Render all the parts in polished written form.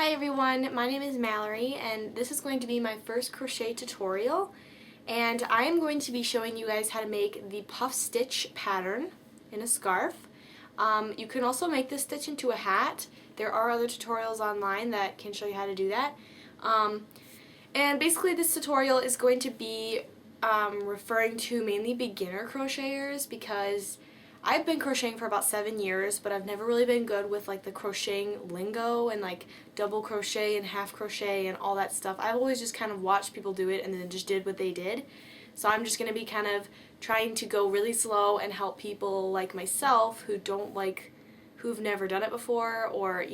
Hi everyone, my name is Mallory and this is going to be my first crochet tutorial, and I am going to be showing you guys how to make the puff stitch pattern in a scarf. You can also make this stitch into a hat. There are other tutorials online that can show you how to do that. And basically this tutorial is going to be referring to mainly beginner crocheters, because I've been crocheting for about 7 years, but I've never really been good with like the crocheting lingo and like double crochet and half crochet and all that stuff. I've always just kind of watched people do it and then just did what they did. So I'm just going to be kind of trying to go really slow and help people like myself who've never done it before, or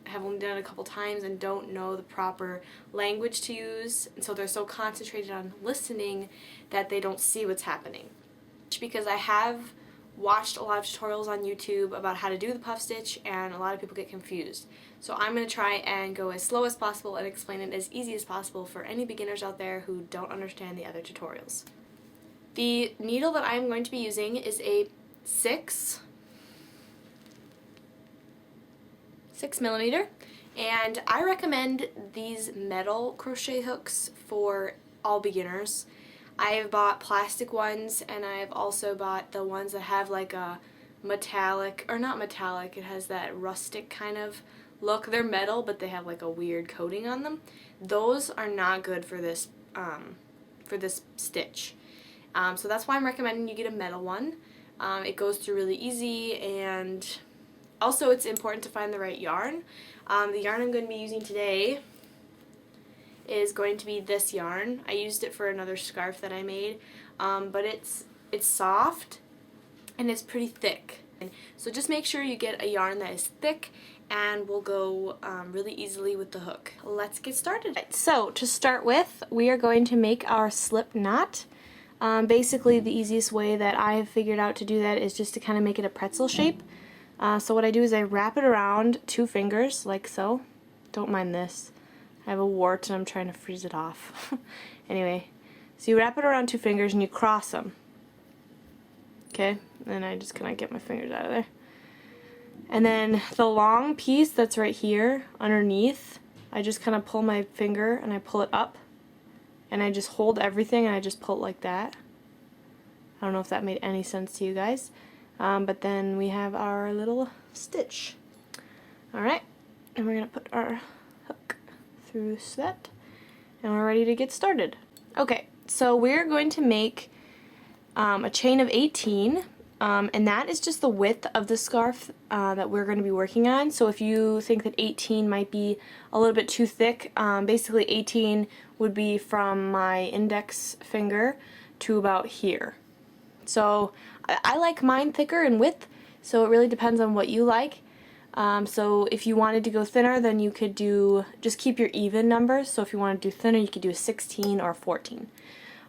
have only done it a couple times and don't know the proper language to use, and so they're so concentrated on listening that they don't see what's happening. Because I have watched a lot of tutorials on YouTube about how to do the puff stitch, and a lot of people get confused. So I'm going to try and go as slow as possible and explain it as easy as possible for any beginners out there who don't understand the other tutorials. The needle that I'm going to be using is a 6mm, and I recommend these metal crochet hooks for all beginners. I have bought plastic ones, and I have also bought the ones that have like a metallic, or not metallic, it has that rustic kind of look. They're metal, but they have like a weird coating on them. Those are not good for this stitch. So that's why I'm recommending you get a metal one. It goes through really easy, and also it's important to find the right yarn. The yarn I'm going to be using today is going to be this yarn. I used it for another scarf that I made, but it's soft and it's pretty thick. So just make sure you get a yarn that is thick and will go really easily with the hook. Let's get started. So to start with, we are going to make our slip knot. Basically the easiest way that I have figured out to do that is just to kind of make it a pretzel shape. So what I do is I wrap it around 2 fingers like so. Don't mind this. I have a wart and I'm trying to freeze it off. Anyway, so you wrap it around 2 fingers and you cross them. Okay, and I just kind of get my fingers out of there. And then the long piece that's right here underneath, I just kind of pull my finger and I pull it up. And I just hold everything and I just pull it like that. I don't know if that made any sense to you guys. But then we have our little stitch. Alright, and we're going to put our hook through that, and we're ready to get started. Okay, so we're going to make a chain of 18, and that is just the width of the scarf that we're going to be working on. So if you think that 18 might be a little bit too thick, basically 18 would be from my index finger to about here. So I like mine thicker in width, so it really depends on what you like. So if you wanted to go thinner, then you could just keep your even numbers. So if you want to do thinner, you could do a 16 or a 14.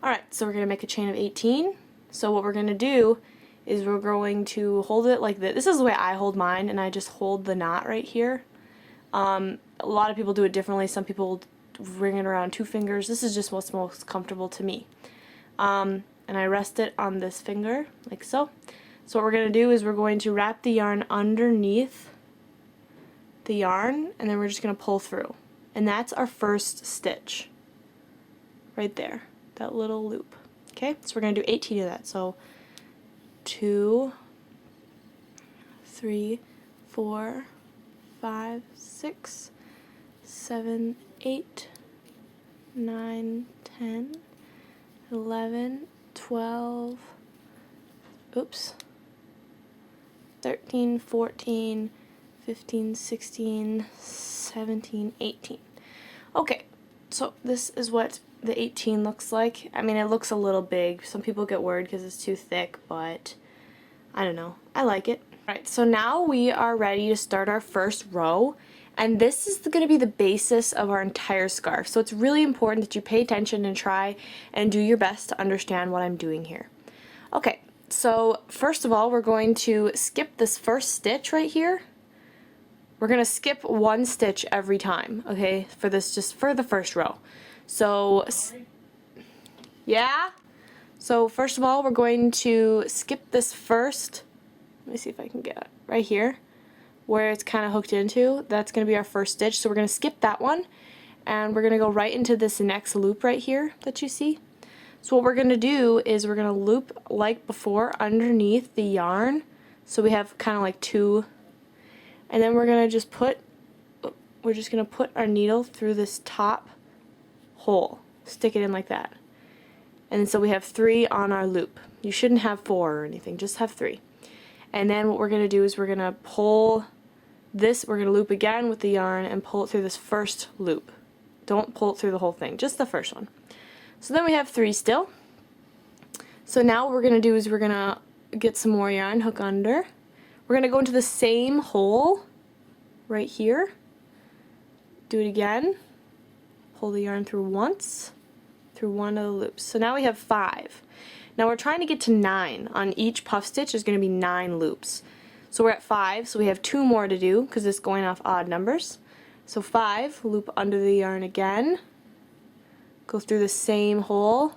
Alright, so we're going to make a chain of 18. So what we're going to do is we're going to hold it like this. This is the way I hold mine, and I just hold the knot right here. A lot of people do it differently. Some people ring it around 2 fingers. This is just what's most comfortable to me. And I rest it on this finger, like so. So what we're going to do is we're going to wrap the yarn underneath the yarn, and then we're just going to pull through. And that's our first stitch. Right there. That little loop. Okay, so we're going to do 18 of that. So 2, 3, 4, 5, 6, 7, 8, 9, 10, 11, 12, 13, 14, 15, 16, 17, 18. Okay, so this is what the 18 looks like. I mean, it looks a little big. Some people get worried because it's too thick, but I don't know. I like it. Alright, so now we are ready to start our first row, and this is going to be the basis of our entire scarf. So it's really important that you pay attention and try and do your best to understand what I'm doing here. Okay, so first of all, we're going to skip this first stitch right here. We're going to skip 1 stitch every time, okay, for this, just for the first row. So, yeah? So first of all, we're going to skip this first, let me see if I can get it, right here. where it's kind of hooked into, that's going to be our first stitch. So we're going to skip that one, and we're going to go right into this next loop right here that you see. So what we're going to do is we're going to loop like before underneath the yarn, so we have kind of like two, and then we're going to just put our needle through this top hole, stick it in like that. And so we have 3 on our loop. You shouldn't have 4 or anything, just have 3. And then what we're going to do is we're going to pull this, we're going to loop again with the yarn and pull it through this first loop. Don't pull it through the whole thing, just the first one. So then we have 3 still. So now what we're going to do is we're going to get some more yarn, hook under. We're going to go into the same hole right here. Do it again. Pull the yarn through once, through one of the loops. So now we have 5. Now we're trying to get to 9. On each puff stitch there's going to be 9 loops. So we're at 5, so we have 2 more to do because it's going off odd numbers. So 5, loop under the yarn again, go through the same hole,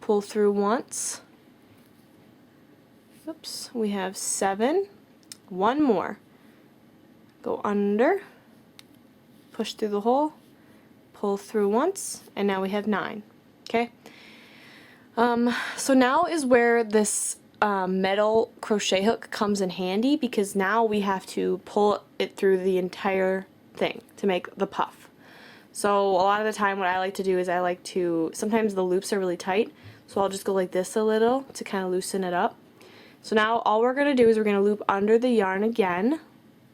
pull through once. Oops, we have 7. 1 more. Go under, push through the hole, pull through once, and now we have 9. Okay? So now is where this metal crochet hook comes in handy, because now we have to pull it through the entire thing to make the puff. So a lot of the time what I like to do is sometimes the loops are really tight, so I'll just go like this a little to kind of loosen it up. So now all we're going to do is we're going to loop under the yarn again,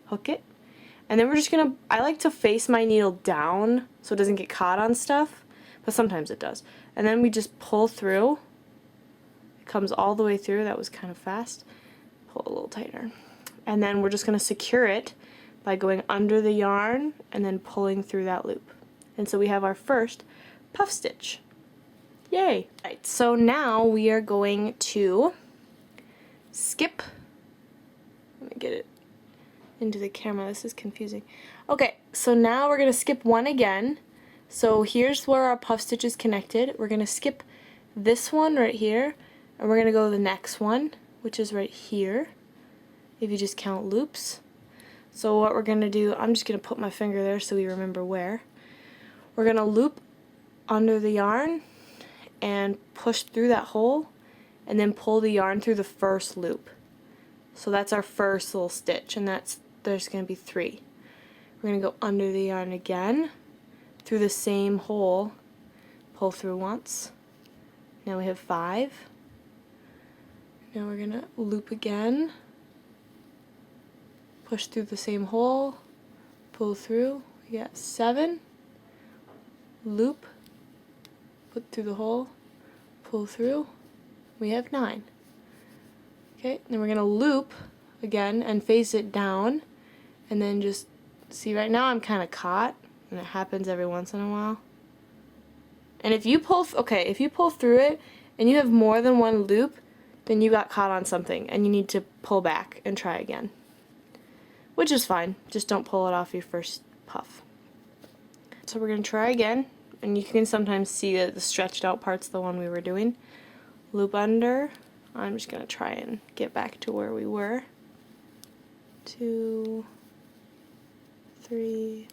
hook it, and then we're just going to, I like to face my needle down so it doesn't get caught on stuff, but sometimes it does. And then we just pull through. It comes all the way through. That was kind of fast. Pull a little tighter. And then we're just going to secure it by going under the yarn and then pulling through that loop. And so we have our first puff stitch. Yay! Right, so now we are going to skip. Let me get it into the camera. This is confusing. Okay, so now we're going to skip one again. So here's where our puff stitch is connected. We're going to skip this one right here, and we're going to go to the next one, which is right here, if you just count loops. So what we're going to do, I'm just going to put my finger there so we remember where. We're going to loop under the yarn and push through that hole, and then pull the yarn through the first loop. So that's our first little stitch, and there's going to be 3. We're going to go under the yarn again, through the same hole, pull through once. Now we have 5. Now we're going to loop again, push through the same hole, pull through. We got 7, loop, put through the hole, pull through. We have 9. Okay, then we're going to loop again and face it down, and then just see, right now I'm kind of caught, and it happens every once in a while. And if you pull through it and you have more than one loop, then you got caught on something and you need to pull back and try again, which is fine. Just don't pull it off your first puff. So we're going to try again, and you can sometimes see that the stretched out part's the one we were doing. Loop under. I'm just going to try and get back to where we were. 2, 3,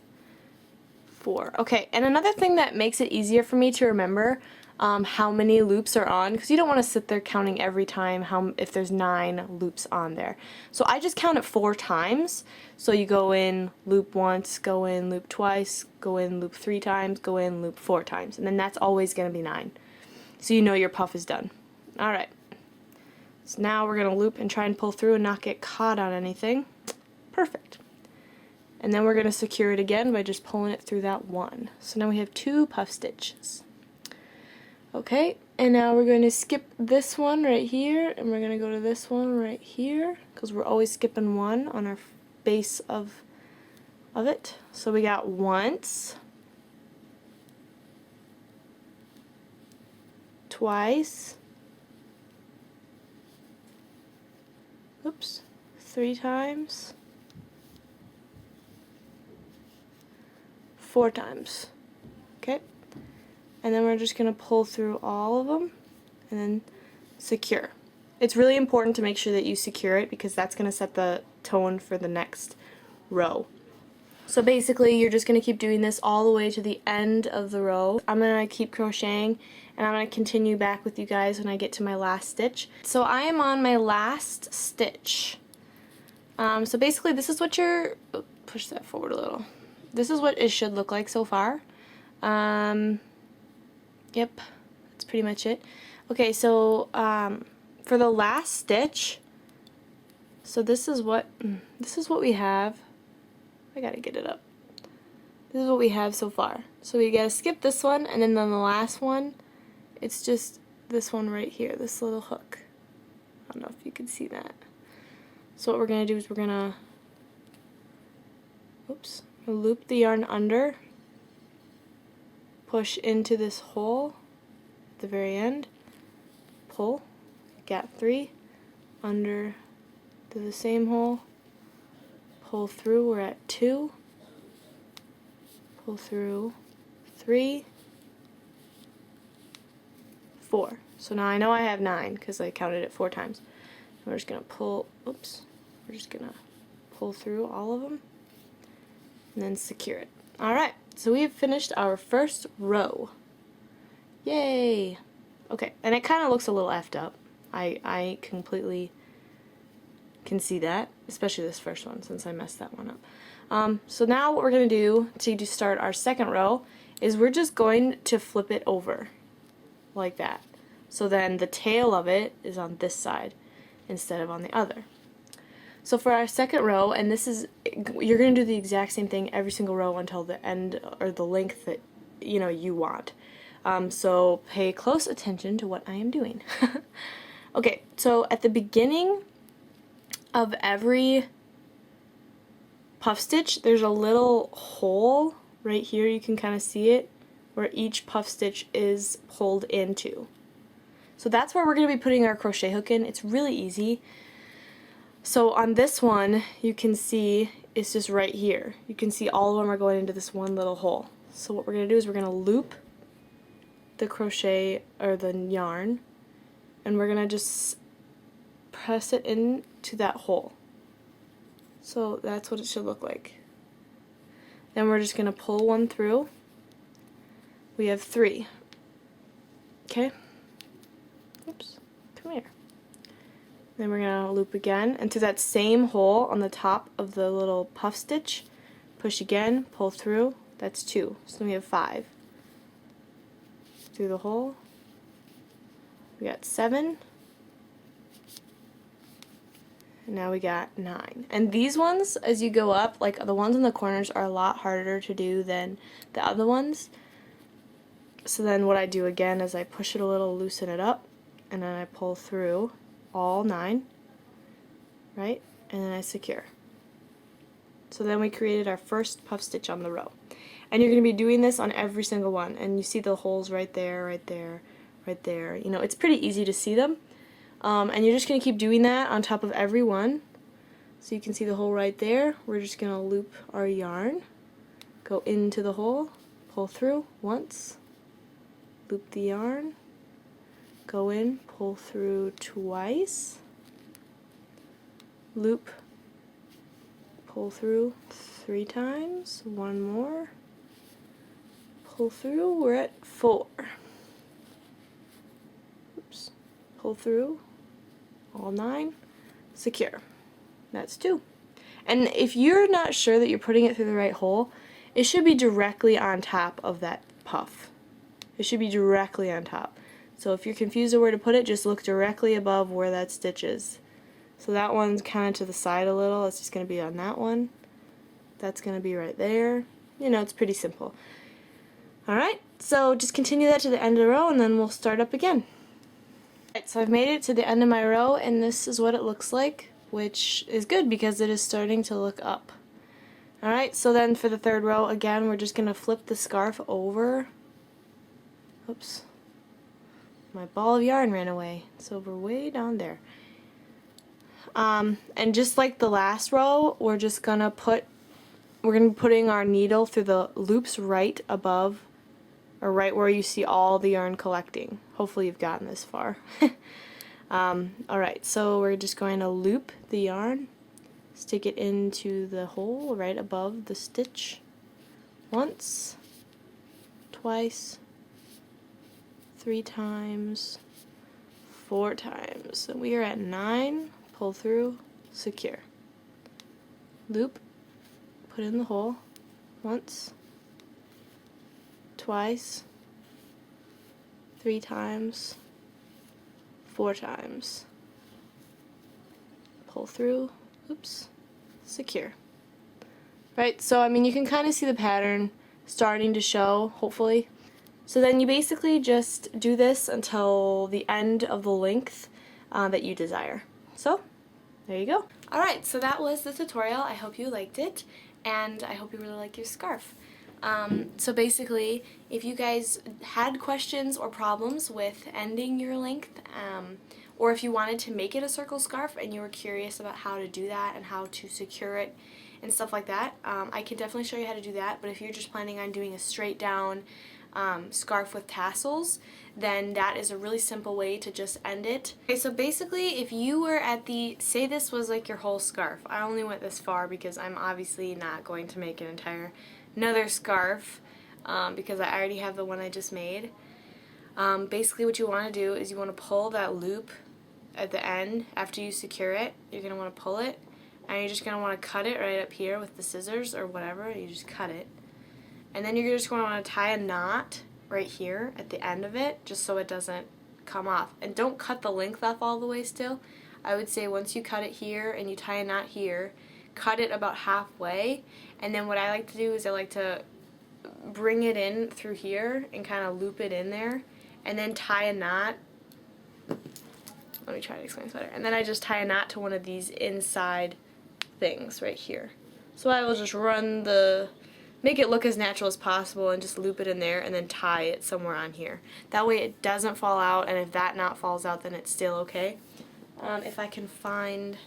4. Okay, and another thing that makes it easier for me to remember how many loops are on, because you don't want to sit there counting every time if there's 9 loops on there. So I just count it 4 times. So you go in loop once, go in loop twice, go in loop 3 times, go in loop 4 times, and then that's always going to be 9. So you know your puff is done. Alright, so now we're going to loop and try and pull through and not get caught on anything. Perfect. And then we're going to secure it again by just pulling it through that one. So now we have 2 puff stitches. Okay, and now we're going to skip this one right here, and we're going to go to this one right here, because we're always skipping one on our base of it. So we got once, twice, oops, 3 times, 4 times. Okay, and then we're just going to pull through all of them and then secure. It's really important to make sure that you secure it, because that's going to set the tone for the next row. So basically you're just going to keep doing this all the way to the end of the row. I'm going to keep crocheting and I'm going to continue back with you guys when I get to my last stitch. So I am on my last stitch. So basically this is what your, push that forward a little. This is what it should look like so far. Yep, that's pretty much it. Okay, so for the last stitch, so this is what we have. I gotta get it up. This is what we have so far. So we gotta skip this one, and then on the last one, it's just this one right here, this little hook. I don't know if you can see that. So what we're gonna do is we're gonna, loop the yarn under, push into this hole at the very end, pull, gap 3, under to the same hole, pull through, we're at 2, pull through 3, 4. So now I know I have 9 because I counted it 4 times. We're just going to pull, we're just going to pull through all of them and then secure it. Alright, so we've finished our first row. Yay! Okay, and it kind of looks a little effed up. I completely can see that, especially this first one since I messed that one up. So now what we're going to do to start our second row is we're just going to flip it over like that. So then the tail of it is on this side instead of on the other. So for our second row, and this is, you're going to do the exact same thing every single row until the end or the length that you want. So pay close attention to what I am doing. Okay, so at the beginning of every puff stitch, there's a little hole right here, you can kind of see it, where each puff stitch is pulled into. So that's where we're going to be putting our crochet hook in. It's really easy. So on this one, you can see it's just right here. You can see all of them are going into this one little hole. So what we're going to do is we're going to loop the crochet or the yarn, and we're going to just press it into that hole. So that's what it should look like. Then we're just going to pull one through. We have 3. Okay? Oops, come here. Then we're going to loop again into that same hole on the top of the little puff stitch. Push again, pull through. That's 2. So we have 5. Through the hole. We got 7. And now we got 9. And these ones, as you go up, like the ones in the corners are a lot harder to do than the other ones. So then what I do again is I push it a little, loosen it up, and then I pull through all 9, right? And then I secure. So then we created our first puff stitch on the row. And you're going to be doing this on every single one. And you see the holes right there, right there, right there. You know, it's pretty easy to see them. And you're just going to keep doing that on top of every one. So you can see the hole right there. We're just going to loop our yarn, go into the hole, pull through once, loop the yarn, go in, pull through twice, loop, pull through 3 times, 1 more, pull through, we're at 4. Oops, pull through all 9, secure. That's 2. And if you're not sure that you're putting it through the right hole, it should be directly on top of that puff. It should be directly on top. So if you're confused of where to put it, just look directly above where that stitch is. So that one's kind of to the side a little. It's just going to be on that one. That's going to be right there. You know, it's pretty simple. Alright, so just continue that to the end of the row and then we'll start up again. Alright, so I've made it to the end of my row and this is what it looks like, which is good because it is starting to look up. Alright, so then for the third row, again, we're just going to flip the scarf over. Oops. My ball of yarn ran away. It's over way down there. And just like the last row, we're going to be putting our needle through the loops right above, or right where you see all the yarn collecting. Hopefully you've gotten this far. Alright, so we're just going to loop the yarn, stick it into the hole right above the stitch once, twice, 3 times, 4 times. So we are at 9, pull through, secure. Loop, put in the hole once, twice, 3 times, 4 times. Pull through, oops, secure. Right, so I mean you can kind of see the pattern starting to show, hopefully. So then you basically just do this until the end of the length that you desire. So, there you go. Alright, so that was the tutorial. I hope you liked it, and I hope you really like your scarf. So basically, if you guys had questions or problems with ending your length, or if you wanted to make it a circle scarf and you were curious about how to do that and how to secure it and stuff like that, I can definitely show you how to do that. But if you're just planning on doing a straight down scarf with tassels, then that is a really simple way to just end it. Okay, so basically if you were at the, say this was like your whole scarf. I only went this far because I'm obviously not going to make another scarf because I already have the one I just made. Basically what you want to do is you want to pull that loop at the end after you secure it. You're going to want to pull it, and you're just going to want to cut it right up here with the scissors or whatever. You just cut it. And then you're just going to want to tie a knot right here at the end of it, just so it doesn't come off. And don't cut the length off all the way still. I would say once you cut it here and you tie a knot here, cut it about halfway. And then what I like to do is I like to bring it in through here and kind of loop it in there, and then tie a knot. Let me try to explain this better. And then I just tie a knot to one of these inside things right here. So I will just make it look as natural as possible and just loop it in there and then tie it somewhere on here. That way it doesn't fall out, and if that knot falls out then it's still okay. If I can find...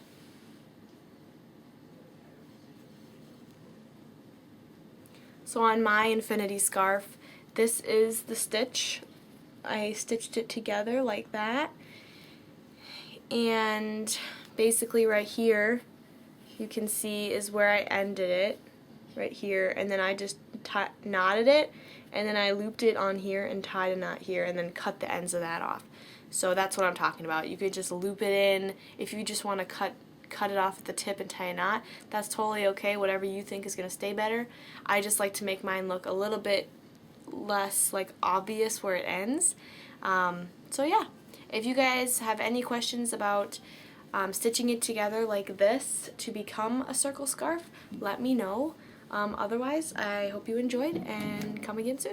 So on my infinity scarf, this is the stitch. I stitched it together like that. And basically right here, you can see is where I ended it. Right here, and then I just knotted it, and then I looped it on here and tied a knot here, and then cut the ends of that off. So that's what I'm talking about. You could just loop it in. If you just want to cut it off at the tip and tie a knot, that's totally okay, whatever you think is going to stay better. I just like to make mine look a little bit less like obvious where it ends. So yeah, if you guys have any questions about stitching it together like this to become a circle scarf, let me know. Otherwise, I hope you enjoyed, and come again soon.